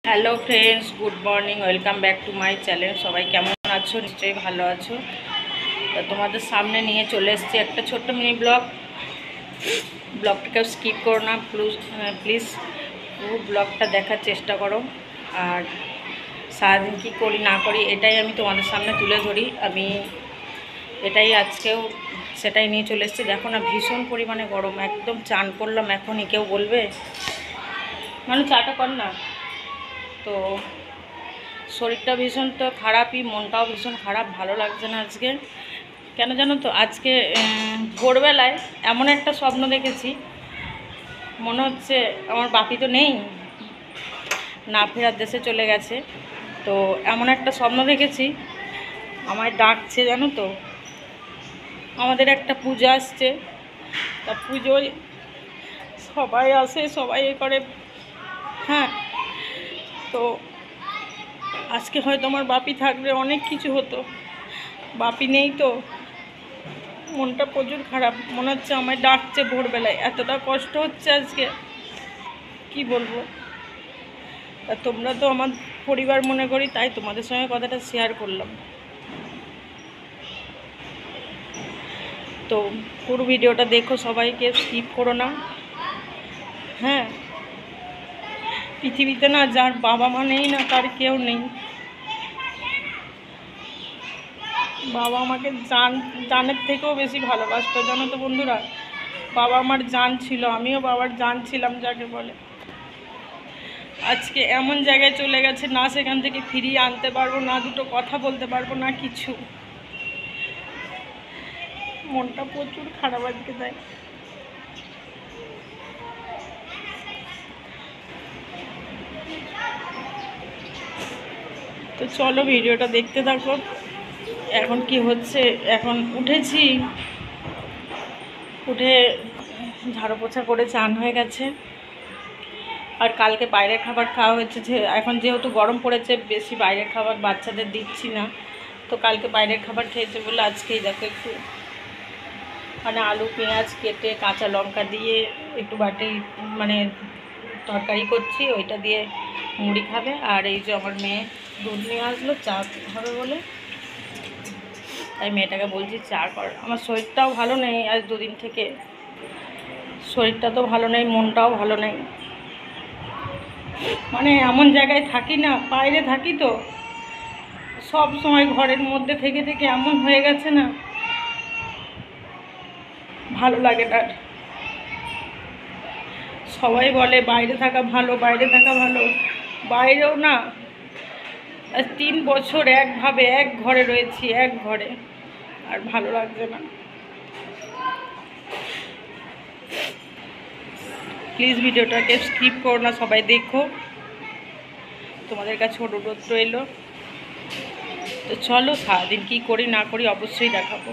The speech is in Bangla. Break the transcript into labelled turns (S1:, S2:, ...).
S1: Hello friends, good morning, welcome back to my channel. সবাই কেমন আছো? নিশ্চয়ই ভালো আছো। তো তোমাদের সামনে নিয়ে চলে এসেছি একটা ছোট্ট মিনি ব্লগটাকেও স্কিপ করো না প্লিজ পুরো ব্লগটা দেখার চেষ্টা করো। আর সারাদিন কী করি না করি এটাই আমি তোমাদের সামনে তুলে ধরি। আমি এটাই আজকেও সেটাই নিয়ে চলে এসেছি। দেখো না, ভীষণ পরিমাণে গরম, একদম চান করলাম এখনই। কেউ বলবে মানে চাটা কর না। তো শরীরটা ভীষণ তো খারাপই, মনটাও ভীষণ খারাপ, ভালো লাগছে না আজকে। কেন জানো তো, আজকে ভোরবেলায় এমন একটা স্বপ্ন দেখেছি, মনে হচ্ছে আমার বাপি তো নেই, না ফেরার দেশে চলে গেছে। তো এমন একটা স্বপ্ন দেখেছি, আমায় ডাকছে জানো তো। আমাদের একটা পূজা আসছে, তা পুজোয় সবাই আসে, সবাই এ করে। হ্যাঁ, তো আজকে হয়তো আমার বাপি থাকলে অনেক কিছু হতো। বাপি নেই তো মনটা প্রচুর খারাপ, মনে হচ্ছে আমায় ডাকছে ভোরবেলায়, এতটা কষ্ট হচ্ছে আজকে কি বলবো। আর তোমরা তো আমার পরিবার মনে করি, তাই তোমাদের সঙ্গে কথাটা শেয়ার করলাম। তো পুরো ভিডিওটা দেখো, সবাইকে স্কিপ করো না। হ্যাঁ, পৃথিবীতে না যার বাবা মা নেই না, তার কেউ নেই। বাবা আমাকে জানের থেকেও বেশি ভালোবাসতো জানো তো বন্ধুরা। বাবা আমার জান ছিল, আমিও বাবার জান ছিলাম যাকে বলে। আজকে এমন জায়গায় চলে গেছে, না সেখান থেকে ফিরিয়ে আনতে পারবো, না দুটো কথা বলতে পারবো, না কিছু। মনটা প্রচুর খারাপ আজকে, তাই তো চলো ভিডিওটা দেখতে থাকো। এখন কি হচ্ছে, এখন উঠেছি, উঠে ঝাড়ু পোছা করে চান হয়ে গেছে। আর কালকে বাইরের খাবার খাওয়া হয়েছে, যে এখন যেহেতু গরম পড়েছে, বেশি বাইরের খাবার বাচ্চাদের দিচ্ছি না। তো কালকে বাইরের খাবার খেয়েছে বলে আজকেই দেখো একটু মানে আলু পেঁয়াজ কেটে কাঁচা লঙ্কা দিয়ে একটু বাটি মানে তরকারি করছি, ওইটা দিয়ে মুড়ি খাবে। আর এই যে আমার মেয়ে দুধ নিয়ে আসলো চা হবে বলে, তাই মেয়েটাকে বলছি চা কর। আমার শরীরটাও ভালো নেই, আজ দুদিন থেকে শরীরটা তো ভালো নেই, মনটাও ভালো নেই। মানে এমন জায়গায় থাকি না, বাইরে থাকি তো সব সময় ঘরের মধ্যে থেকে থেকে এমন হয়ে গেছে না, ভালো লাগে না। সবাই বলে বাইরে থাকা ভালো, বাইরে থাকা ভালো, বাইরেও না 3 বছর একভাবে এক ঘরে রয়েছি, এক ঘরে, আর ভালো লাগছে না। প্লিজ ভিডিওটাকে স্কিপ করো না, সবাই দেখো, তোমাদের কাছে অনুরোধ রইল। তো চলো সারাদিন কী করি না করি অবশ্যই দেখাবো।